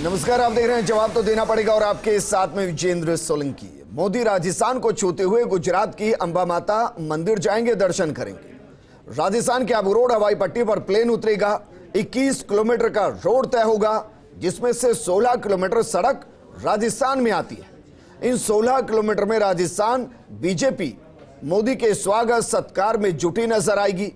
नमस्कार, आप देख रहे हैं जवाब तो देना पड़ेगा और आपके साथ में विजेंद्र सोलंकी। मोदी राजस्थान को छूते हुए गुजरात की अंबा माता मंदिर जाएंगे, दर्शन करेंगे। राजस्थान के अबू रोड हवाई पट्टी पर प्लेन उतरेगा। 21 किलोमीटर का रोड तय होगा, जिसमें से 16 किलोमीटर सड़क राजस्थान में आती है। इन 16 किलोमीटर में राजस्थान बीजेपी मोदी के स्वागत सत्कार में जुटी नजर आएगी।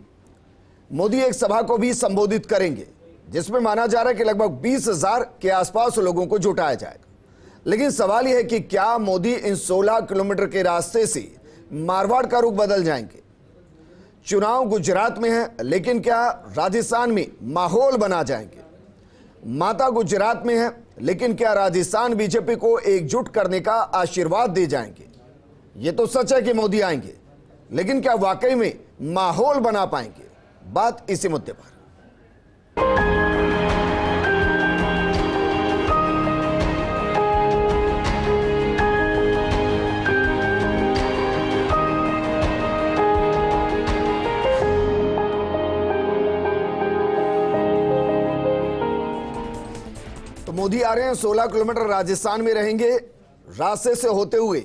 मोदी एक सभा को भी संबोधित करेंगे, जिसमें माना जा रहा है कि लगभग 20,000 के आसपास लोगों को जुटाया जाएगा। लेकिन सवाल यह है कि क्या मोदी इन 16 किलोमीटर के रास्ते से मारवाड़ का रुख बदल जाएंगे? चुनाव गुजरात में है, लेकिन क्या राजस्थान में माहौल बना जाएंगे? माता गुजरात में है, लेकिन क्या राजस्थान बीजेपी को एकजुट करने का आशीर्वाद दे जाएंगे? ये तो सच है कि मोदी आएंगे, लेकिन क्या वाकई में माहौल बना पाएंगे? बात इसी मुद्दे पर। तो मोदी आ रहे हैं, 16 किलोमीटर राजस्थान में रहेंगे, रास्ते से होते हुए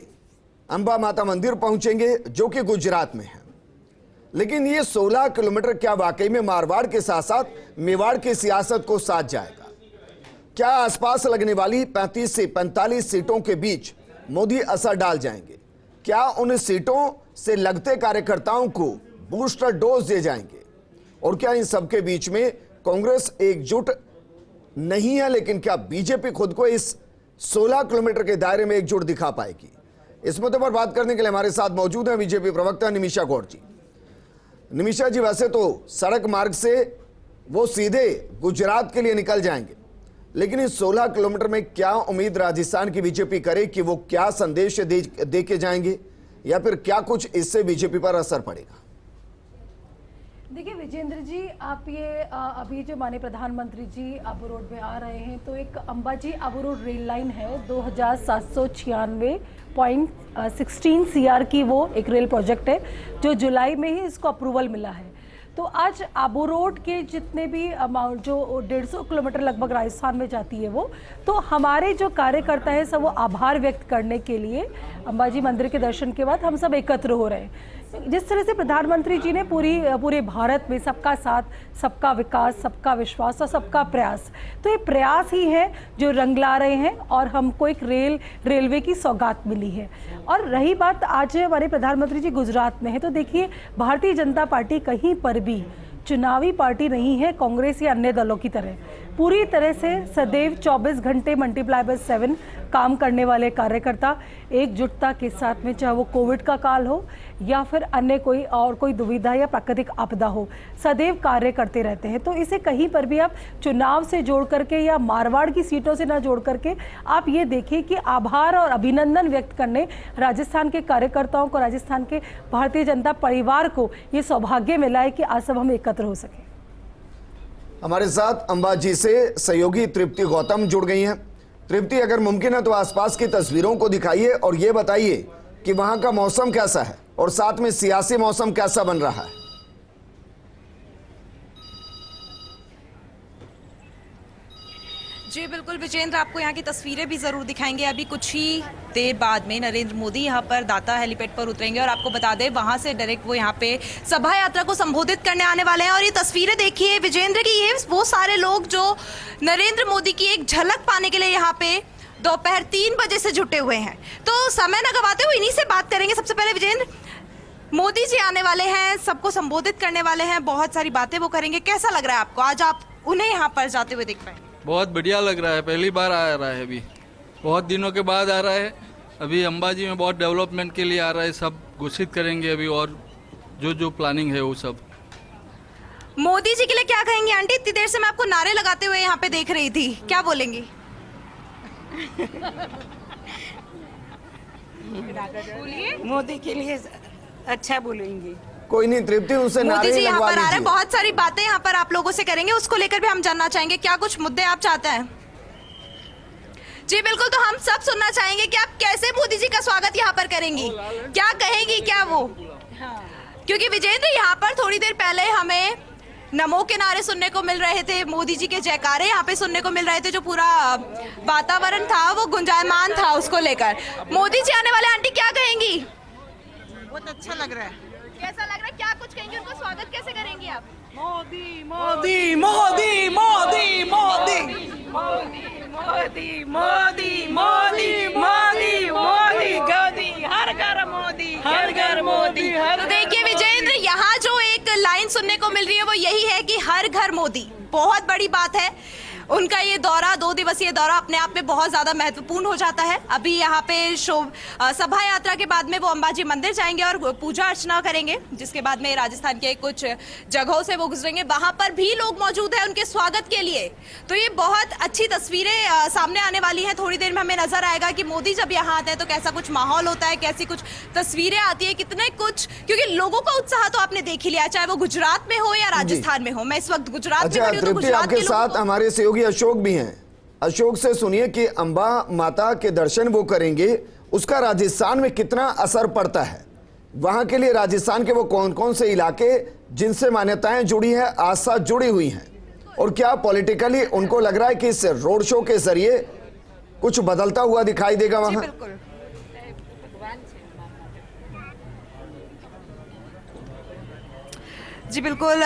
अंबा माता मंदिर पहुंचेंगे, जो कि गुजरात में है। लेकिन ये 16 किलोमीटर क्या वाकई में मारवाड़ के साथ साथ मेवाड़ की सियासत को साथ जाएगा? क्या आसपास लगने वाली 35 से 45 सीटों के बीच मोदी असर डाल जाएंगे? क्या उन सीटों से लगते कार्यकर्ताओं को बूस्टर डोज दे जाएंगे? और क्या इन सबके बीच में कांग्रेस एकजुट नहीं है, लेकिन क्या बीजेपी खुद को इस 16 किलोमीटर के दायरे में एकजुट दिखा पाएगी? इस मुद्दे पर बात करने के लिए हमारे साथ मौजूद है बीजेपी प्रवक्ता निमिषा गौड़ जी। निमिषा जी, वैसे तो सड़क मार्ग से वो सीधे गुजरात के लिए निकल जाएंगे, लेकिन इस 16 किलोमीटर में क्या उम्मीद राजस्थान की बीजेपी करे कि वो क्या संदेश दे के जाएंगे, या फिर क्या कुछ इससे बीजेपी पर असर पड़ेगा? देखिए विजेंद्र जी, आप ये अभी जो माननीय प्रधानमंत्री जी अबू रोड में आ रहे हैं, तो एक Ambaji Abu road rail line है, 2796.16 CR की वो एक रेल प्रोजेक्ट है, जो जुलाई में ही इसको अप्रूवल मिला है। तो आज अबू रोड के जितने भी अमाउंट जो 150 किलोमीटर लगभग राजस्थान में जाती है वो, तो हमारे जो कार्यकर्ता हैं सब वो आभार व्यक्त करने के लिए अंबाजी मंदिर के दर्शन के बाद हम सब एकत्र हो रहे हैं। जिस तरह से प्रधानमंत्री जी ने पूरे भारत में सबका साथ, सबका विकास, सबका विश्वास और सबका प्रयास, तो ये प्रयास ही है जो रंग ला रहे हैं और हमको एक रेलवे की सौगात मिली है। और रही बात आज हमारे प्रधानमंत्री जी गुजरात में है, तो देखिए भारतीय जनता पार्टी कहीं पर भी चुनावी पार्टी नहीं है कांग्रेस या अन्य दलों की तरह। पूरी तरह से सदैव 24 घंटे मल्टीप्लाई बाय 7 काम करने वाले कार्यकर्ता एकजुटता के साथ में, चाहे वो कोविड का काल हो या फिर अन्य कोई दुविधा या प्राकृतिक आपदा हो, सदैव कार्य करते रहते हैं। तो इसे कहीं पर भी आप चुनाव से जोड़ करके या मारवाड़ की सीटों से ना जोड़ करके आप ये देखिए कि आभार और अभिनंदन व्यक्त करने राजस्थान के कार्यकर्ताओं को, राजस्थान के भारतीय जनता परिवार को ये सौभाग्य मिला है कि आज सब हम एकत्र हो सके। हमारे साथ अंबाजी से सहयोगी तृप्ति गौतम जुड़ गई हैं। तृप्ति, अगर मुमकिन है तो आसपास की तस्वीरों को दिखाइए और ये बताइए कि वहां का मौसम कैसा है और साथ में सियासी मौसम कैसा बन रहा है। जी बिल्कुल विजेंद्र, आपको यहाँ की तस्वीरें भी ज़रूर दिखाएंगे। अभी कुछ ही देर बाद में नरेंद्र मोदी यहाँ पर दाता हेलीपैड पर उतरेंगे और आपको बता दें वहाँ से डायरेक्ट वो यहाँ पे सभा यात्रा को संबोधित करने आने वाले हैं। और ये तस्वीरें देखिए विजेंद्र की, ये वो सारे लोग जो नरेंद्र मोदी की एक झलक पाने के लिए यहाँ पे दोपहर 3 बजे से जुटे हुए हैं। तो समय न गवाते हुए इन्हीं से बात करेंगे। सबसे पहले विजेंद्र, मोदी जी आने वाले हैं, सबको संबोधित करने वाले हैं, बहुत सारी बातें वो करेंगे। कैसा लग रहा है आपको, आज आप उन्हें यहाँ पर जाते हुए देख पाए? बहुत बढ़िया लग रहा है, पहली बार आ रहा है, अभी बहुत दिनों के बाद आ रहा है। अभी अंबाजी में बहुत डेवलपमेंट के लिए आ रहा है, सब घोषित करेंगे अभी, और जो प्लानिंग है वो सब। मोदी जी के लिए क्या कहेंगे आंटी? इतनी देर से मैं आपको नारे लगाते हुए यहाँ पे देख रही थी, क्या बोलेंगी? मोदी के लिए अच्छा बोलेंगे। कोई नहीं तृप्ति, उनसे मोदी जी यहाँ पर आ रहे हैं, लीजिए। बहुत सारी बातें यहाँ पर आप लोगों से करेंगे, उसको लेकर भी हम जानना चाहेंगे। क्या कुछ मुद्दे आप चाहते हैं? जी बिल्कुल, तो हम सब सुनना चाहेंगे कि आप कैसे मोदी जी का स्वागत यहाँ पर करेंगी, क्या कहेंगी, क्या वो? क्योंकि विजेंद्र यहाँ पर थोड़ी देर पहले हमें नमो के नारे सुनने को मिल रहे थे, मोदी जी के जयकारे यहाँ पे सुनने को मिल रहे थे। जो पूरा वातावरण था वो गुंजायमान था उसको लेकर। मोदी जी आने वाले, आंटी क्या कहेंगी? बहुत अच्छा लग रहा है। कैसा लग रहा है, क्या कुछ कहेंगे? उनको स्वागत कैसे करेंगी आप? मोदी मोदी मोदी मोदी मोदी मोदी मोदी मोदी मोदी मोदी मोदी मोदी, हर घर मोदी, हर घर मोदी, तो देखिए विजेंद्र, यहाँ जो एक लाइन सुनने को मिल रही है वो यही है कि हर घर मोदी। बहुत बड़ी बात है। उनका ये दौरा, 2 दिवसीय दौरा अपने आप में बहुत ज्यादा महत्वपूर्ण हो जाता है। अभी यहाँ पे सभा यात्रा के बाद में वो अंबाजी मंदिर जाएंगे और पूजा अर्चना करेंगे, जिसके बाद में राजस्थान के कुछ जगहों से वो गुजरेंगे। वहां पर भी लोग मौजूद हैं उनके स्वागत के लिए। तो ये बहुत अच्छी तस्वीरें सामने आने वाली हैं। थोड़ी देर में हमें नजर आएगा कि मोदी जब यहाँ आते हैं तो कैसा कुछ माहौल होता है, कैसी कुछ तस्वीरें आती है, कितने कुछ, क्योंकि लोगों का उत्साह तो आपने देख ही लिया, चाहे वो गुजरात में हो या राजस्थान में हो। मैं इस वक्त गुजरात में खड़ी हूं, तो गुजरात आपके साथ हमारे सहयोगी अशोक भी हैं। अशोक से सुनिए कि अंबा माता के दर्शन वो करेंगे, उसका राजस्थान में कितना असर पड़ता है, वहां के लिए राजस्थान के वो कौन कौन से इलाके जिनसे मान्यताएं जुड़ी हैं, आस्था जुड़ी हुई हैं, और क्या पॉलिटिकली उनको लग रहा है कि इस रोड शो के जरिए कुछ बदलता हुआ दिखाई देगा वहां? बिल्कुल। जी बिल्कुल,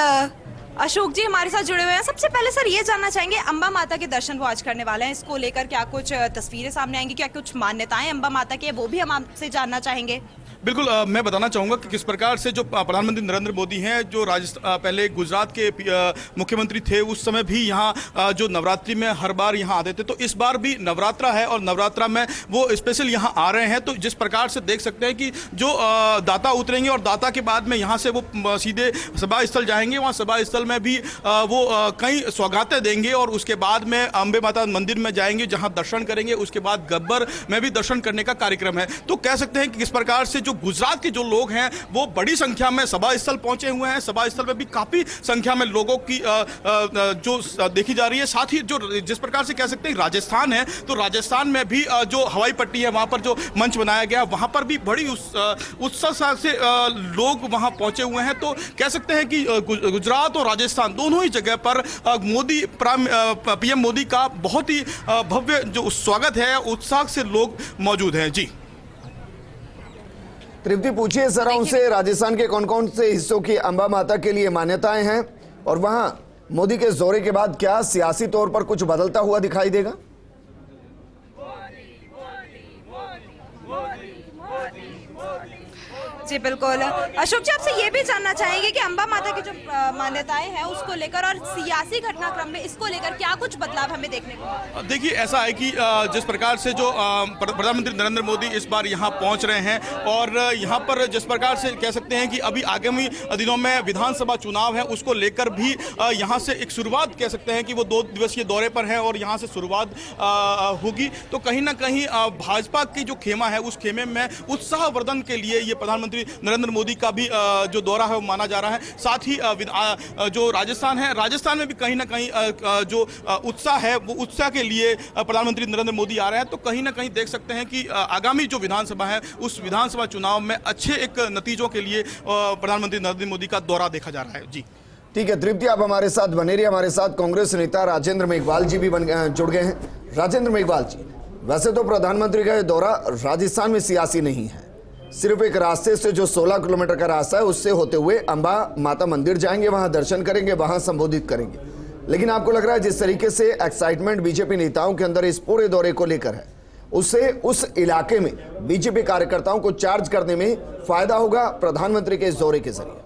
अशोक जी हमारे साथ जुड़े हुए हैं। सबसे पहले सर ये जानना चाहेंगे, अंबा माता के दर्शन वो आज करने वाले हैं, इसको लेकर क्या कुछ तस्वीरें सामने आएंगी, क्या कुछ मान्यताएं अंबा माता की है, वो भी हम आपसे जानना चाहेंगे। बिल्कुल, मैं बताना चाहूँगा कि किस प्रकार से जो प्रधानमंत्री नरेंद्र मोदी हैं, जो राजस्थान पहले गुजरात के मुख्यमंत्री थे, उस समय भी यहाँ जो नवरात्रि में हर बार यहाँ आते थे, तो इस बार भी नवरात्रा है और नवरात्रा में वो स्पेशल यहाँ आ रहे हैं। तो जिस प्रकार से देख सकते हैं कि जो दाता उतरेंगे और दाता के बाद में यहाँ से वो सीधे सभा स्थल जाएंगे, वहाँ सभा स्थल में भी वो कई सौगातें देंगे और उसके बाद में अम्बे माता मंदिर में जाएंगे, जहाँ दर्शन करेंगे। उसके बाद गब्बर में भी दर्शन करने का कार्यक्रम है। तो कह सकते हैं कि किस प्रकार से जो गुजरात के जो लोग हैं वो बड़ी संख्या में सभा स्थल पहुंचे हुए हैं। सभा स्थल में भी काफी संख्या में लोगों की जो देखी जा रही है। साथ ही जो जिस प्रकार से कह सकते हैं राजस्थान है, तो राजस्थान में भी जो हवाई पट्टी है, वहां पर जो मंच बनाया गया, वहां पर भी बड़ी उत्साह से लोग वहां पहुंचे हुए हैं। तो कह सकते हैं कि गुजरात और राजस्थान दोनों ही जगह पर मोदी पीएम मोदी का बहुत ही भव्य जो स्वागत है, उत्साह से लोग मौजूद हैं। जी तृप्ति, पूछिए जरा उनसे राजस्थान के कौन कौन से हिस्सों की अंबा माता के लिए मान्यताएं हैं, और वहां मोदी के दौरे के बाद क्या सियासी तौर पर कुछ बदलता हुआ दिखाई देगा? जी बिल्कुल, अशोक जी आपसे ये भी जानना चाहेंगे कि अंबा माता की जो मान्यताएं हैं उसको लेकर और सियासी घटनाक्रम में इसको लेकर क्या कुछ बदलाव हमें देखने को? देखिए, ऐसा है कि जिस प्रकार से जो प्रधानमंत्री नरेंद्र मोदी इस बार यहाँ पहुँच रहे हैं, और यहाँ पर जिस प्रकार से कह सकते हैं कि अभी आगामी दिनों में विधानसभा चुनाव है, उसको लेकर भी यहाँ से एक शुरुआत कह सकते हैं कि वो 2 दिवसीय दौरे पर है और यहाँ से शुरुआत होगी। तो कहीं ना कहीं भाजपा की जो खेमा है, उस खेमे में उत्साहवर्धन के लिए ये प्रधानमंत्री नरेंद्र मोदी का भी जो दौरा है वो माना जा रहा है। साथ ही जो राजस्थान है, राजस्थान में भी कहीं ना कहीं जो उत्साह है, वो उत्साह के लिए प्रधानमंत्री नरेंद्र मोदी आ रहे हैं। तो कहीं ना कहीं देख सकते हैं कि आगामी जो विधानसभा है, उस विधानसभा चुनाव में अच्छे एक नतीजों के लिए प्रधानमंत्री नरेंद्र मोदी का दौरा देखा जा रहा है। जी ठीक है तृप्ति, आप हमारे साथ बने रहिए। हमारे साथ कांग्रेस नेता राजेंद्र मेघवाल जी भी जुड़ गए हैं। राजेंद्र मेघवाल जी, वैसे तो प्रधानमंत्री का दौरा राजस्थान में सियासी नहीं है, सिर्फ एक रास्ते से जो 16 किलोमीटर का रास्ता है उससे होते हुए अंबा माता मंदिर जाएंगे, वहां दर्शन करेंगे, वहां संबोधित करेंगे। लेकिन आपको लग रहा है जिस तरीके से एक्साइटमेंट बीजेपी नेताओं के अंदर इस पूरे दौरे को लेकर है, उससे उस इलाके में बीजेपी कार्यकर्ताओं को चार्ज करने में फायदा होगा प्रधानमंत्री के इस दौरे के जरिए?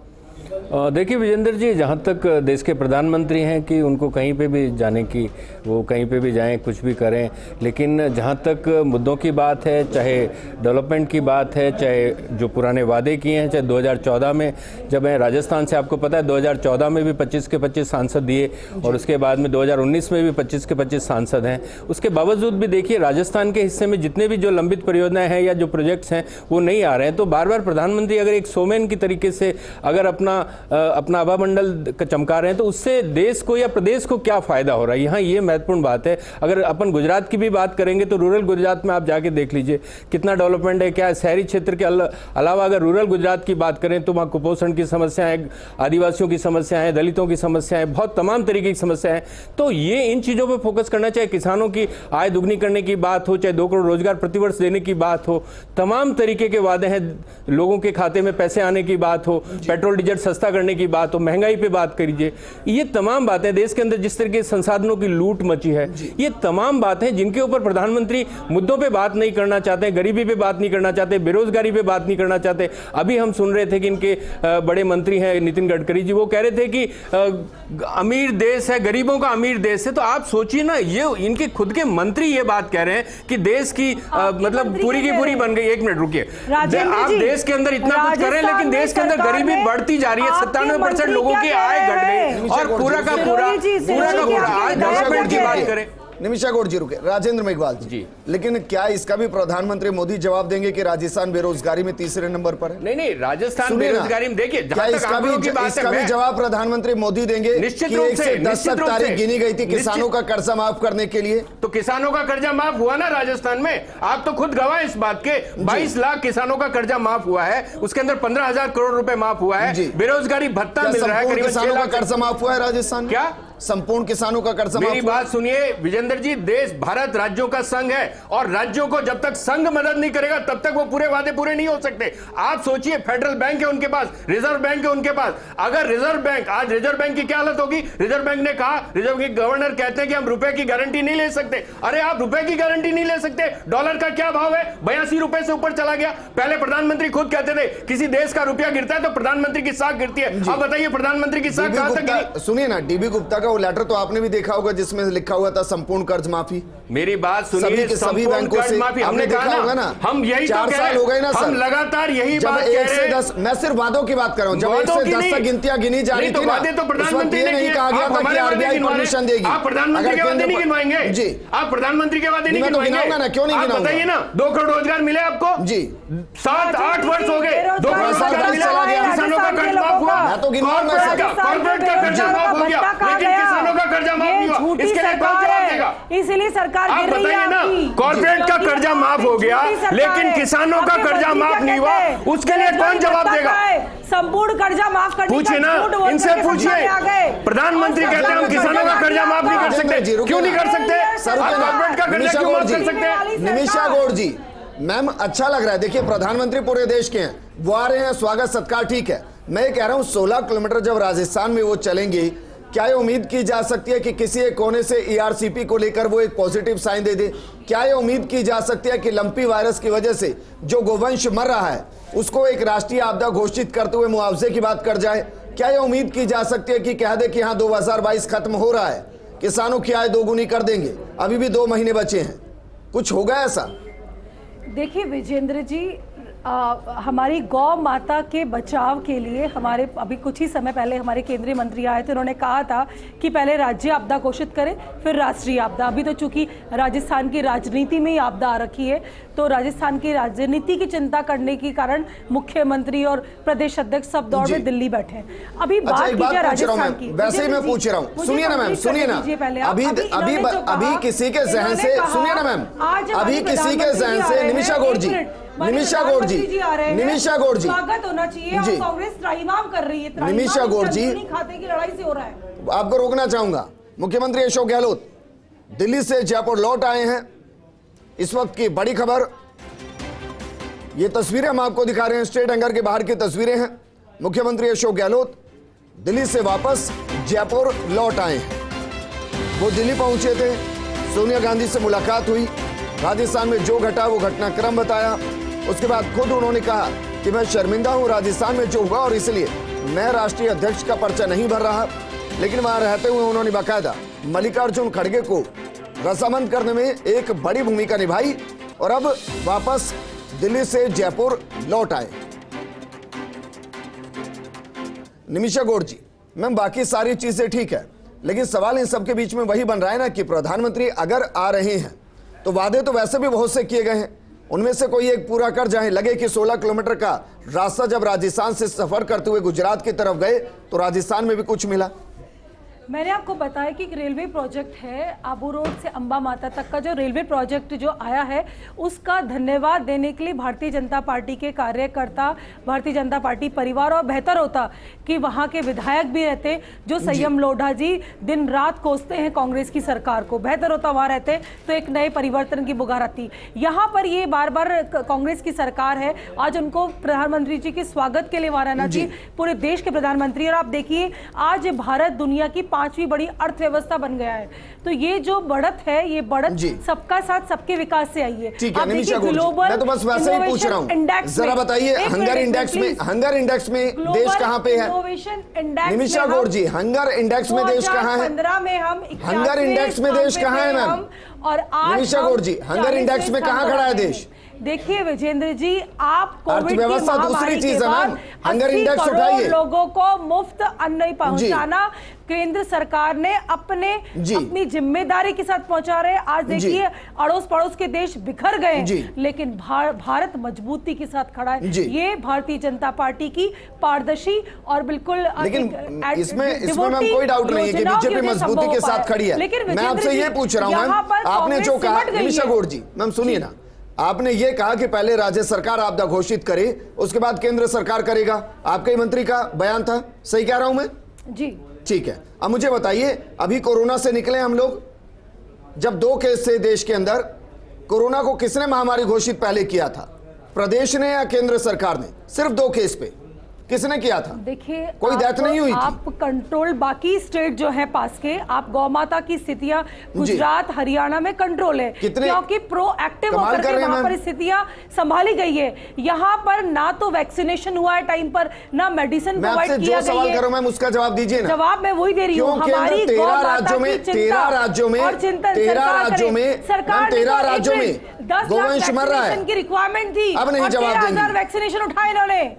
देखिए विजेंद्र जी, जहाँ तक देश के प्रधानमंत्री हैं कि उनको कहीं पे भी जाने की, वो कहीं पे भी जाएं, कुछ भी करें, लेकिन जहाँ तक मुद्दों की बात है, चाहे डेवलपमेंट की बात है, चाहे जो पुराने वादे किए हैं, चाहे 2014 में जब मैं राजस्थान से, आपको पता है 2014 में भी 25 के 25 सांसद दिए और उसके बाद में 2019 में भी 25 के 25 सांसद हैं। उसके बावजूद भी देखिए राजस्थान के हिस्से में जितने भी जो लंबित परियोजनाएँ हैं या जो प्रोजेक्ट्स हैं वो नहीं आ रहे हैं। तो बार बार प्रधानमंत्री अगर एक शोमैन की तरीके से अगर अपना अपना आभा मंडल चमका रहे हैं, तो उससे देश को या प्रदेश को क्या फायदा हो रहा है, यहाँ ये महत्वपूर्ण बात है। अगर अपन गुजरात की भी बात करेंगे तो रूरल गुजरात में आप जाके देख लीजिए कितना डेवलपमेंट है, क्या शहरी क्षेत्र के अलावा अगर रूरल गुजरात की बात करें तो वहाँ कुपोषण की समस्या है, आदिवासियों की समस्या है, दलितों की समस्या है, बहुत तमाम तरीके की समस्या है। तो ये इन चीज़ों पर फोकस करना, चाहे किसानों की आय दुगनी करने की बात हो, चाहे 2 करोड़ रोजगार प्रतिवर्ष देने की बात हो, तमाम तरीके के वादे हैं, लोगों के खाते में पैसे आने की बात हो, पेट्रोल डीजल सस्ता करने की बात हो, महंगाई पे बात करिए, ये तमाम बातें, देश के अंदर जिस तरीके संसाधनों की लूट मची है, ये तमाम बातें जिनके ऊपर प्रधानमंत्री मुद्दों पे बात नहीं करना चाहते, गरीबी पे बात नहीं करना चाहते, बेरोजगारी पे बात नहीं करना चाहते। अभी हम सुन रहे थे कि इनके बड़े मंत्री हैं नितिन गडकरी जी, वो कह रहे थे कि अमीर देश है, गरीबों का अमीर देश है। तो आप सोचिए ना, ये इनके खुद के मंत्री ये बात कह रहे हैं कि देश की मतलब पूरी की पूरी बन गई। 1 मिनट रुकिए, आप देश के अंदर इतना कुछ कर रहे हैं लेकिन देश के अंदर गरीबी बढ़ती जा रही है, 97% लोगों की आय घट गई और पूरा का पूरा आज डेवलपमेंट की बात करें। निमिषा गौड़ जी रुके, राजेंद्र मेघवाल जी, लेकिन क्या इसका भी प्रधानमंत्री मोदी जवाब देंगे कि राजस्थान बेरोजगारी में तीसरे नंबर पर है? नहीं, राजस्थान बेरोजगारी में देखिए, क्या इसका भी जवाब प्रधानमंत्री मोदी देंगे? निश्चित रूप से 10 तारीख गिनी गई थी किसानों का कर्जा माफ करने के लिए, तो किसानों का कर्जा माफ हुआ ना राजस्थान में, आप तो खुद गवाह इस बात के। 22 लाख किसानों का कर्जा माफ हुआ है, उसके अंदर 15,000 करोड़ रुपए माफ हुआ है, बेरोजगारी भत्ता मिल रहा है, करीब किसानों का कर्जा माफ हुआ है राजस्थान? क्या संपूर्ण किसानों का कर्जा? मेरी बात सुनिए विजेंद्र जी, देश भारत राज्यों का संघ है और राज्यों को जब तक संघ मदद नहीं करेगा तब तक वो पूरे वादे पूरे नहीं हो सकते। आप सोचिए, फेडरल बैंक है उनके पास, रिजर्व बैंक है उनके पास, अगर रिजर्व बैंक, आज रिजर्व बैंक की क्या हालत होगी? रिजर्व बैंक ने कहा, रिजर्व बैंक के गवर्नर कहते हैं कि हम रुपए की गारंटी नहीं ले सकते। अरे आप रुपए की गारंटी नहीं ले सकते, डॉलर का क्या भाव है? 82 रुपए से ऊपर चला गया। पहले प्रधानमंत्री खुद कहते थे किसी देश का रुपया गिरता है तो प्रधानमंत्री की साख गिरती है। अब बताइए प्रधानमंत्री की साख कहां तक गिरी? सुनिए ना, डीबी गुप्ता का वो लेटर तो आपने भी देखा होगा जिसमें लिखा हुआ था संपूर्ण कर्ज माफी। मेरी बात सुनिए, सभी बैंकों से माफी हमने देखा होगा ना, हम यही 4 साल हो गए ना सर, हम लगातार यही बात कह रहे हैं। 1 से 10, मैं सिर्फ वादों की बात कर रहा हूं, जब 1 से 10 तक गिनतियां गिनी जा रही थी ना, तो प्रधानमंत्री ने नहीं कहा गया था कि आरबीआई परमिशन देगी। आप प्रधानमंत्री के वादे नहीं गिनवाएंगे जी, आप प्रधानमंत्री के वादे नहीं गिनवाएंगे ना, क्यों नहीं गिनाऊंगा? बताइए ना, 2 करोड़ रोजगार मिले आपको जी, 7-8 वर्ष हो गए, 2 करोड़ रोजगार मिला, किसानों का कर्ज माफ हुआ, मैं तो गिनवाऊंगा सर, कॉर्पोरेट का कर्जा माफ हो गया, लेकिन किसानों का कर्जा माफ नहीं हुआ, इसके लिए कौन जवाब देगा? इसीलिए सरकार आप बताइए ना, कॉर्पोरेट का कर्जा माफ हो गया लेकिन किसानों का कर्जा माफ नहीं हुआ, उसके लिए कौन जवाब देगा? संपूर्ण कर्जा माफ करने पूछिए ना, इनसे पूछिए। प्रधानमंत्री कहते हैं हम किसानों का कर्जा माफ नहीं कर सकते, क्यों नहीं कर सकते? कॉर्पोरेट का कर्जा क्यों माफ कर सकते हैं? निमिषा गौड़ जी, मैम अच्छा लग रहा है, देखिए प्रधानमंत्री पूरे देश के हैं, वो आ रहे हैं, स्वागत सत्कार ठीक है। मैं ये कह रहा हूं 16 किलोमीटर जब राजस्थान में वो चलेंगे, क्या ये उम्मीद की जा सकती है कि किसी एक कोने से ईआरसीपी को लेकर वो एक पॉजिटिव साइन दे दे? क्या ये उम्मीद की जा सकती है कि लंपी वायरस की वजह से जो गोवंश मर रहा है उसको एक राष्ट्रीय आपदा घोषित करते हुए मुआवजे की बात कर जाए? क्या ये उम्मीद की जा सकती है कि कह दे कि हाँ 2022 खत्म हो रहा है, किसानों की आय दोगुनी कर देंगे, अभी भी 2 महीने बचे हैं, कुछ होगा ऐसा? देखिए विजेंद्र जी, हमारी गौ माता के बचाव के लिए हमारे अभी कुछ ही समय पहले हमारे केंद्रीय मंत्री आए थे, उन्होंने कहा था कि पहले राज्य आपदा घोषित करें फिर राष्ट्रीय आपदा। अभी तो चूंकि राजस्थान की राजनीति में ही आपदा आ रखी है, तो राजस्थान की राजनीति की चिंता करने के कारण मुख्यमंत्री और प्रदेश अध्यक्ष सब दौड़ में दिल्ली बैठे हैं। अभी बात कीजिए राजस्थान की, वैसे ही मैं पूछ रहा हूँ, सुनिए ना मैम, सुनिए ना, अभी किसी के जहन से, सुनिए ना मैम, अभी किसी के जहन से, निमिषा गौड़ जी, निमिषा गौड़ जी, निमिषा गौड़ जी, स्वागत होना चाहिए और कांग्रेस त्राहिमाम कर रही है, निमिषा गौड़ जी, खाते की लड़ाई से हो रहा है। आपको रोकना चाहूंगा, मुख्यमंत्री अशोक गहलोत दिल्ली से जयपुर लौट आए हैं। इस वक्त की बड़ी खबर, ये तस्वीरें हम आपको दिखा रहे हैं, स्टेट हैंगर के बाहर की तस्वीरें हैं। मुख्यमंत्री अशोक गहलोत दिल्ली से वापस जयपुर लौट आए हैं। वो दिल्ली पहुंचे थे, सोनिया गांधी से मुलाकात हुई, राजस्थान में जो घटा वो घटनाक्रम बताया, उसके बाद खुद उन्होंने कहा कि मैं शर्मिंदा हूं राजस्थान में जो हुआ और इसलिए मैं राष्ट्रीय अध्यक्ष का पर्चा नहीं भर रहा। लेकिन वहां रहते हुए उन्होंने बाकायदा मल्लिकार्जुन खड़गे को रजामंद करने में एक बड़ी भूमिका निभाई और अब वापस दिल्ली से जयपुर लौट आए। निमिषा गौड़ जी, मैम बाकी सारी चीजें ठीक है, लेकिन सवाल इन सबके बीच में वही बन रहा है ना कि प्रधानमंत्री अगर आ रहे हैं तो वादे तो वैसे भी बहुत से किए गए हैं, उनमें से कोई एक पूरा कर जाएं। लगे कि 16 किलोमीटर का रास्ता जब राजस्थान से सफर करते हुए गुजरात की तरफ गए तो राजस्थान में भी कुछ मिला। मैंने आपको बताया कि एक रेलवे प्रोजेक्ट है, आबू रोड से अंबा माता तक का जो रेलवे प्रोजेक्ट जो आया है, उसका धन्यवाद देने के लिए भारतीय जनता पार्टी के कार्यकर्ता, भारतीय जनता पार्टी परिवार, और बेहतर होता कि वहाँ के विधायक भी रहते जो संयम लोढ़ा जी दिन रात कोसते हैं कांग्रेस की सरकार को, बेहतर होता वहाँ रहते तो एक नए परिवर्तन की बुगार आती। यहाँ पर ये बार बार कांग्रेस की सरकार है, आज उनको प्रधानमंत्री जी के स्वागत के लिए वहाँ रहना चाहिए, पूरे देश के प्रधानमंत्री। और आप देखिए आज भारत दुनिया की 5वीं बड़ी अर्थव्यवस्था बन गया है, तो ये जो बढ़त है, ये बढ़त सबका साथ सबके विकास से आई है। ठीक है निमिषा गौड़ जी, मैं तो बस वैसे ही पूछ रहा हूँ, जरा बताइए हंगर इंडेक्स में देश कहाँ पे है? निमिषा गौड़ जी, हंगर इंडेक्स में देश कहाँ है? 2015 में हम हंगर इंडेक्स में देश कहाँ है मैम? और आज निमिषा गौड़ जी, हंगर इंडेक्स में कहाँ खड़ा है देश? देखिए विजेंद्र जी, आप अर्थव्यवस्था दूसरी चीज है मैम, हंगर इंडेक्स उठाइए। लोगों को मुफ्त अन्न नहीं पहुंचाना केंद्र सरकार ने अपनी जिम्मेदारी के साथ पहुंचा रहे। आज देखिए अड़ोस पड़ोस के देश बिखर गए, लेकिन भारत मजबूती के साथ खड़ा है। ये भारतीय जनता पार्टी की पारदर्शी और बिल्कुल, लेकिन इसमें मैम कोई डाउट नहीं है कि बीजेपी मजबूती के साथ खड़ी है। मैं आपसे ये पूछ रहा हूँ मैम, आपने जो कहा, निमिषा गौड़ जी मैम सुनिए ना, आपने ये कहा कि पहले राज्य सरकार आपदा घोषित करे, उसके बाद केंद्र सरकार करेगा, आपके मंत्री का बयान था, सही कह रहा हूं मैं? जी ठीक है। अब मुझे बताइए, अभी कोरोना से निकले हम लोग, जब 2 केस थे देश के अंदर, कोरोना को किसने महामारी घोषित पहले किया था, प्रदेश ने या केंद्र सरकार ने? सिर्फ 2 केस पे किसने किया था? देखिए कोई डेथ नहीं हुई थी। आप कंट्रोल बाकी स्टेट जो है पास के, आप गौ माता की स्थितियां गुजरात हरियाणा में कंट्रोल है, क्योंकि प्रोएक्टिव होकर के वहां पर स्थितियां संभाली गई है। यहाँ पर ना तो वैक्सीनेशन हुआ है टाइम पर, ना मेडिसिन प्रोवाइड किया गया है। मैम उसका जवाब दीजिए ना। जवाब मैं वही दे रही हूँ, हमारी 13 राज्यों में 13 राज्यों में 13 राज्यों में 10 लाख मर रहा है की रिक्वायरमेंट थी, अब नहीं जवाब देंगे। वैक्सीनेशन उठाए इन्होंने।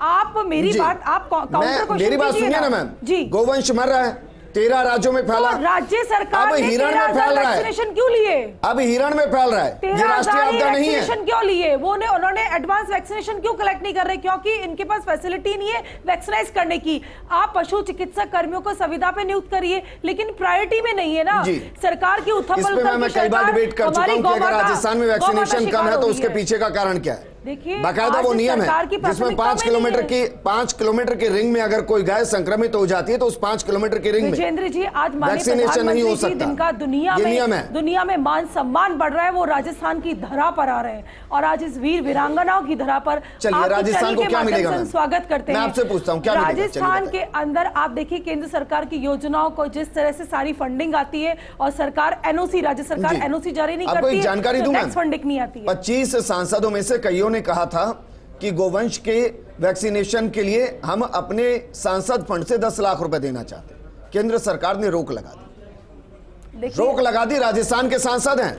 आप मेरी बात, आप काउंटर क्वेश्चन मेरी बात सुनिए ना मैम जी, गोवंश मर रहा है, 13 राज्यों में फैला, तो राज्य सरकार अब हिरण में फैल रहा है, वैक्सीनेशन क्यों लिए? अब हिरण में फैल रहा है, ये राष्ट्रीय आपदा नहीं है। वैक्सीनेशन क्यों लिए? उन्होंने एडवांस वैक्सीनेशन क्यों कलेक्ट नहीं कर रहे? क्योंकि इनके पास फैसिलिटी नहीं है वैक्सीनाइज करने की। आप पशु चिकित्सक कर्मियों को संविदा पे नियुक्त करिए, लेकिन प्रायोरिटी में नहीं है ना सरकार की उथल-पुथल। मैं कई बार डिबेट कर चुका हूं कि अगर राजस्थान में वैक्सीनेशन कम है तो उसके पीछे का कारण क्या है? देखिए बाकायदा वो नियम है, जिसमें 5 किलोमीटर की रिंग में अगर कोई गाय संक्रमित हो जाती है तो उस 5 किलोमीटर की रिंग में विजेंद्र जी आज वैक्सीनेशन नहीं हो सकता। जिनका दुनिया में मान सम्मान बढ़ रहा है, वो राजस्थान की धरा पर आ रहे हैं, और आज इस वीर वीरांगनाओं की धरा पर चलिए राजस्थान को क्या मिलेगा स्वागत करते हैं। मैं आपसे पूछता हूं क्या राजस्थान के अंदर आप देखिए केंद्र सरकार की योजनाओं को जिस तरह से सारी फंडिंग आती है, और सरकार एनओसी, राज्य सरकार एनओसी जारी नहीं करती है, जानकारी दूं, फंडिंग नहीं आती है। 25 सांसदों में से कईयों ने कहा था कि गोवंश के वैक्सीनेशन के लिए हम अपने सांसद फंड से 10 लाख रुपए देना चाहते हैं। केंद्र सरकार ने रोक लगा दी। राजस्थान के सांसद हैं,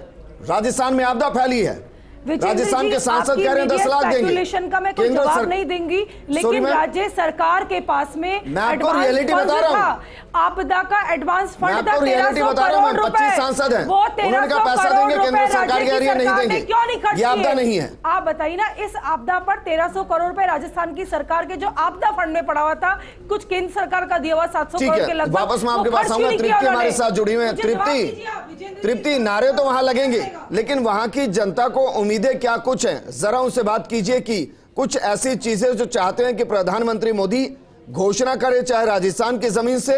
राजस्थान में आपदा फैली है, राजस्थान के सांसद कह रहे हैं 10 लाख देंगे। का मैं कोई जवाब नहीं दूंगी, लेकिन राज्य सरकार के पास में मैं आपको रियलिटी बता रहा हूं, आपदा का एडवांस फंड था, 1300 करोड़ रुपए। 25 सांसद हैं, उन्होंने कहा पैसा देंगे, केंद्र सरकार कह रही है नहीं देंगे। क्यों नहीं खर्च? ये आपदा नहीं है। आप बताइए ना, इस आपदा पर 1300 करोड़ रुपए राजस्थान की सरकार के जो आपदा फंड में पड़ा हुआ था, कुछ केंद्र सरकार का दिया हुआ 700 करोड़ के लगभग। वापस मैं आपके पास आऊंगा। तृप्ति हमारे साथ जुड़ी हुई है। तृप्ति, नारे तो वहां लगेंगे, लेकिन वहां की जनता को उम्मीदें क्या कुछ हैं, जरा उनसे बात कीजिए कि कुछ ऐसी चीजें जो चाहते हैं कि प्रधानमंत्री मोदी घोषणा करे, चाहे राजस्थान की जमीन से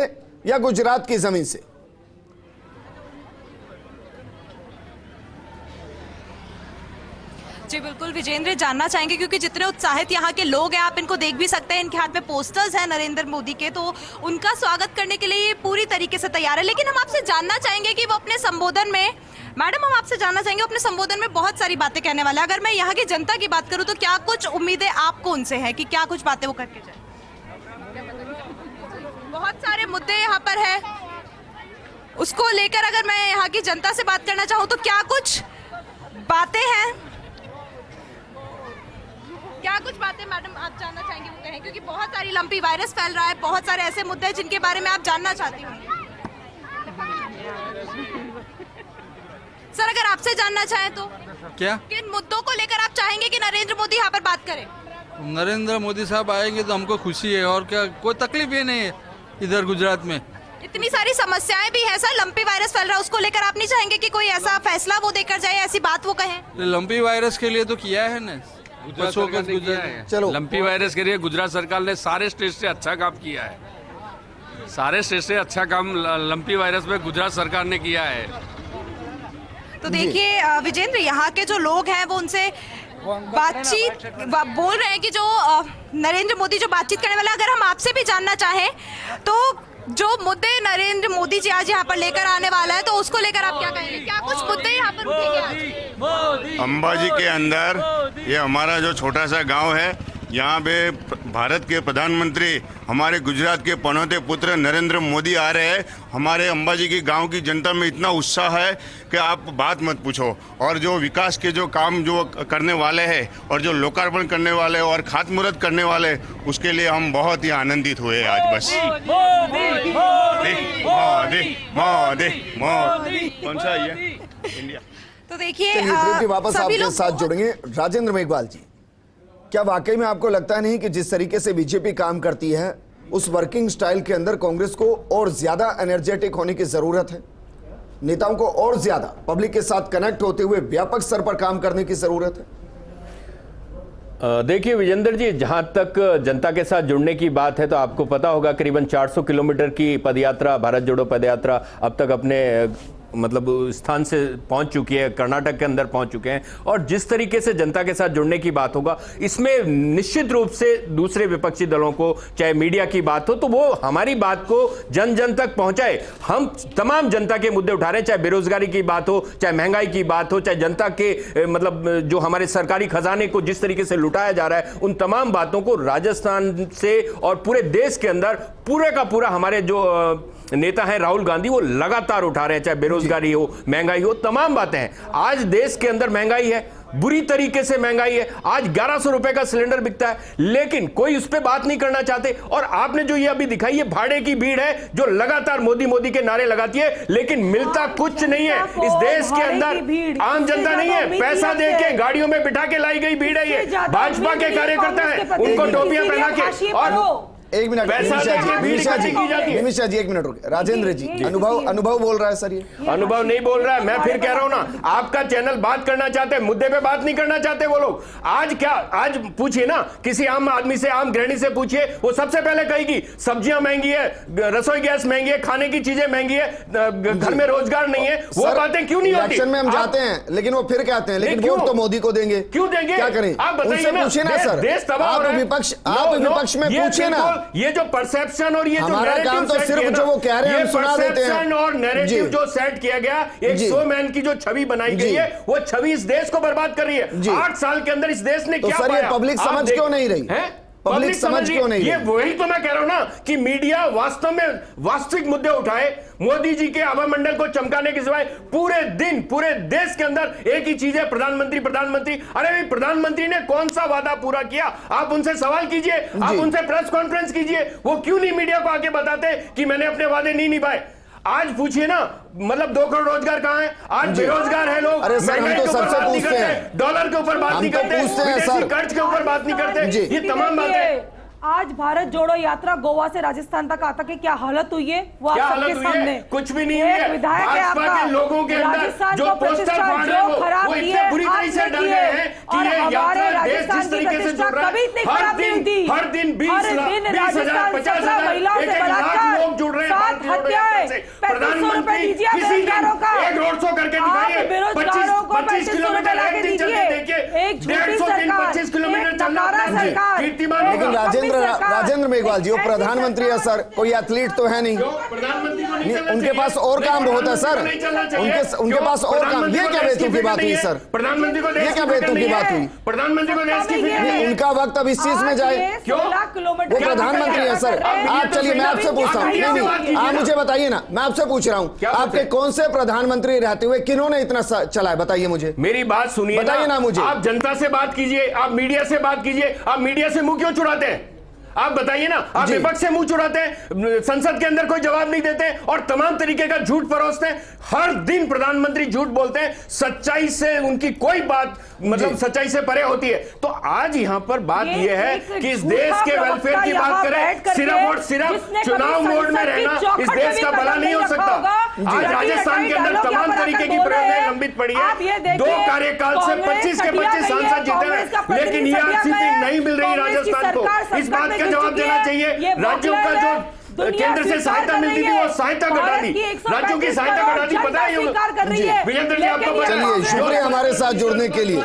या गुजरात की जमीन से। जी बिल्कुल विजेंद्र, जानना चाहेंगे क्योंकि जितने उत्साहित यहाँ के लोग हैं, आप इनको देख भी सकते हैं, इनके हाथ में पोस्टर्स हैं नरेंद्र मोदी के, तो उनका स्वागत करने के लिए ये पूरी तरीके से तैयार है। लेकिन हम आपसे जानना चाहेंगे कि वो अपने संबोधन में, मैडम हम आपसे जानना चाहेंगे, अपने संबोधन में बहुत सारी बातें कहने वाले हैं। अगर मैं यहाँ की जनता की बात करूँ तो क्या कुछ उम्मीदें आपको उनसे है कि क्या कुछ बातें वो करके जाए? बहुत सारे मुद्दे यहाँ पर है, उसको लेकर अगर मैं यहाँ की जनता से बात करना चाहूँ तो क्या कुछ बातें हैं, क्या कुछ बातें मैडम आप जानना चाहेंगे वो कहें, क्योंकि बहुत सारी लंपी वायरस फैल रहा है, बहुत सारे ऐसे मुद्दे हैं जिनके बारे में आप जानना चाहती होंगी। सर अगर आपसे जानना चाहें तो क्या किन मुद्दों को लेकर आप चाहेंगे कि नरेंद्र मोदी यहाँ पर बात करें? नरेंद्र मोदी साहब आएंगे तो हमको खुशी है, और क्या, कोई तकलीफ ही नहीं है इधर गुजरात में। इतनी सारी समस्याएं भी है सर, लंपी वायरस फैल रहा है, उसको लेकर आप नहीं चाहेंगे कि कोई ऐसा फैसला वो देकर जाए, ऐसी बात वो कहें? लंपी वायरस के लिए तो किया है ना, बच्चों को गुजरात। चलो लंपी वायरस के लिए गुजरात सरकार ने सारे स्टेट से अच्छा काम किया है। सारे स्टेट से अच्छा काम लंपी वायरस में गुजरात सरकार ने किया है। तो देखिए विजेंद्र, यहाँ के जो लोग हैं वो उनसे बातचीत बोल रहे हैं कि जो नरेंद्र मोदी जो बातचीत करने वाला, अगर हम आपसे भी जानना चाहें तो जो मुद्दे नरेंद्र मोदी जी आज यहाँ पर लेकर आने वाला है तो उसको लेकर आप क्या कहेंगे? क्या कुछ मुद्दे यहाँ पर उठेंगे आज? अंबाजी के अंदर ये हमारा जो छोटा सा गांव है, यहाँ पे भारत के प्रधानमंत्री हमारे गुजरात के पनौते पुत्र नरेंद्र मोदी आ रहे हैं। हमारे अंबाजी की गांव की जनता में इतना उत्साह है कि आप बात मत पूछो। और जो विकास के जो काम जो करने वाले हैं और जो लोकार्पण करने वाले और खातमुहूर्त करने वाले, उसके लिए हम बहुत ही आनंदित हुए आज। बस मोदी मोदी मोदी मोदी कौन सा ये इंडिया। तो देखिए चलिए वापस सभी आपके लोग साथ जुड़ेंगे। राजेंद्र मेघवाल जी, क्या वाकई में आपको लगता नहीं कि जिस तरीके से बीजेपी काम करती है उस वर्किंग स्टाइल के अंदर कांग्रेस को और ज्यादा एनर्जेटिक होने की जरूरत है? नेताओं को और ज्यादा पब्लिक के साथ कनेक्ट होते हुए व्यापक स्तर पर काम करने की जरूरत है? देखिए विजेंद्र जी, जहां तक जनता के साथ जुड़ने की बात है तो आपको पता होगा करीबन 400 किलोमीटर की पदयात्रा, भारत जोड़ो पदयात्रा अब तक अपने मतलब स्थान से पहुंच चुकी है, कर्नाटक के अंदर पहुंच चुके हैं। और जिस तरीके से जनता के साथ जुड़ने की बात होगा, इसमें निश्चित रूप से दूसरे विपक्षी दलों को, चाहे मीडिया की बात हो, तो वो हमारी बात को जन जन तक पहुंचाए। हम तमाम जनता के मुद्दे उठा रहे हैं, चाहे बेरोजगारी की बात हो, चाहे महंगाई की बात हो, चाहे जनता के मतलब जो हमारे सरकारी खजाने को जिस तरीके से लुटाया जा रहा है, उन तमाम बातों को राजस्थान से और पूरे देश के अंदर पूरे का पूरा हमारे जो नेता है राहुल गांधी, वो लगातार उठा रहे हैं, चाहे बेरोजगारी हो, महंगाई हो, तमाम बातें हैं। आज देश के अंदर महंगाई है, बुरी तरीके से महंगाई है। आज 1100 रुपए का सिलेंडर बिकता है, लेकिन कोई उस पर बात नहीं करना चाहते। और आपने जो ये अभी दिखाई है भाड़े की भीड़ है जो लगातार मोदी मोदी के नारे लगाती है, लेकिन मिलता कुछ नहीं है। इस देश के अंदर आम जनता नहीं है, पैसा देके गाड़ियों में बिठा के लाई गई भीड़ है। ये भाजपा के कार्यकर्ता है, उनको टोपियां पहना के। और एक मिनट निमिषा जी एक मिनट रुके। राजेंद्र जी, अनुभव बोल रहा है सर, ये अनुभव नहीं बोल रहा है, मैं फिर कह रहा हूं ना, आपका चैनल बात करना चाहते हैं, मुद्दे पे बात नहीं करना चाहते वो लोग। आज पूछिए ना, किसी आम आदमी से, आम गृहिणी से पूछिए, वो सबसे पहले कहेगी सब्जियां महंगी है, रसोई गैस महंगी है, खाने की चीजें महंगी है, घर में रोजगार नहीं है। वो बातें क्यों नहीं होती? इलेक्शन में हम जाते हैं, लेकिन वो फिर कहते हैं लेकिन वोट तो मोदी को देंगे। क्यों देंगे? क्या करें? आप बताइए ना, पूछिए ना सर, आप विपक्ष में पूछिए ना। ये जो परसेप्शन और ये जो हमारा काम तो सिर्फ जो वो कह रहे हैं हम सुना देते हैं। और नैरेटिव जो सेट किया गया, एक शो मैन की जो छवि बनाई गई है, वो छवि इस देश को बर्बाद कर रही है। 8 साल के अंदर इस देश ने क्या पाया? पब्लिक समझ क्यों नहीं रही है? पब्लिक समझ क्यों नहीं? ये वही तो मैं कह रहा हूं ना कि मीडिया वास्तव में वास्तविक मुद्दे उठाए, मोदी जी के आवामंडल को चमकाने के सिवाय पूरे दिन पूरे देश के अंदर एक ही चीज है, प्रधानमंत्री प्रधानमंत्री। अरे भाई, प्रधानमंत्री ने कौन सा वादा पूरा किया? आप उनसे सवाल कीजिए, आप उनसे प्रेस कॉन्फ्रेंस कीजिए, वो क्यों नहीं मीडिया को आके बताते कि मैंने अपने वादे नहीं निभाए? आज पूछिए ना, मतलब 2 करोड़ रोजगार कहाँ है? आज बेरोजगार है लोग। अरे सर, हम तो सबसे पूछते हैं, डॉलर के ऊपर बात नहीं करते, विदेशी कर्ज के ऊपर बात नहीं करते, ये तमाम बातें। आज भारत जोड़ो यात्रा गोवा से राजस्थान तक आता कि क्या हालत हुई है वो आप सबके सामने। कुछ भी नहीं है। विधायक है आपका, के लोगों के अंदर जो पोस्टर फाड़ रहे हैं वो इतने बुरी तरह से डर गए हैं कि ये यात्रा देश जिस तरीके से जुड़ रहा है, हर दिन 20,000 50,000 लोग जुड़ रहे हैं। प्रधानमंत्री किसी दिन एक रोड शो करके दिखाइए, 25 किलोमीटर एक दिन चलके देखिए, 150 दिन 25 किलोमीटर चलना कीर्तिमान। राजेंद्र मेघवाल जी, वो प्रधानमंत्री है सर, कोई एथलीट तो है नहीं, उनके पास और काम बहुत है सर, उनके पास और काम। ये क्या बेतुकी की बात हुई सर? प्रधानमंत्री को ये क्या बेतुकी की बात हुई? प्रधानमंत्री को देश की फिक्र, उनका वक्त अब इस चीज में जाए क्यों? वो प्रधानमंत्री है सर। आप चलिए, मैं आपसे पूछता हूँ, नहीं आप मुझे बताइए ना, मैं आपसे पूछ रहा हूँ, आपके कौन से प्रधानमंत्री रहते हुए किन्होंने इतना चलाया? बताइए मुझे, मेरी बात सुनिए, बताइए ना मुझे। आप जनता से बात कीजिए, आप मीडिया से बात कीजिए, आप मीडिया से मुंह क्यों चुराते हैं? आप बताइए ना, आप जी। विपक्ष से मुंह चुराते हैं, संसद के अंदर कोई जवाब नहीं देते और तमाम तरीके का झूठ परोसते हैं। हर दिन प्रधानमंत्री झूठ बोलते हैं, सच्चाई से उनकी कोई बात मतलब सच्चाई से परे होती है। तो आज यहाँ पर बात यह है कि इस देश के वेलफेयर की बात करें, सिर्फ और सिर्फ चुनाव मोड में रहना इस देश का भला नहीं हो सकता। आज राजस्थान के अंदर तमाम तरीके की प्रक्रिया लंबित पड़ी है। 2 कार्यकाल से 25 के 25 सांसद जीते हैं, लेकिन ईआरसीपी नहीं मिल रही राजस्थान को। इस बात का जवाब देना चाहिए। राज्यों का जो केंद्र से सहायता मिलती थी वो सहायता घटा दी, राज्यों की सहायता घटा दी। पता है विजेंद्र जी आपको? चलिए, शुक्रिया हमारे साथ जुड़ने के लिए,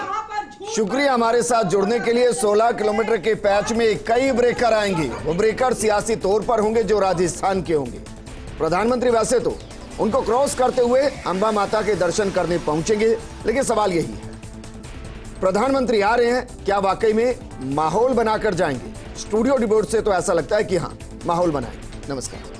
शुक्रिया हमारे साथ जुड़ने के लिए। 16 किलोमीटर के पैच में कई ब्रेकर आएंगे। वो ब्रेकर सियासी तौर पर होंगे जो राजस्थान के होंगे। प्रधानमंत्री वैसे तो उनको क्रॉस करते हुए अंबा माता के दर्शन करने पहुंचेंगे, लेकिन सवाल यही है, प्रधानमंत्री आ रहे हैं, क्या वाकई में माहौल बनाकर जाएंगे? स्टूडियो रिपोर्ट से तो ऐसा लगता है कि हाँ, माहौल बनाएंगे। नमस्कार।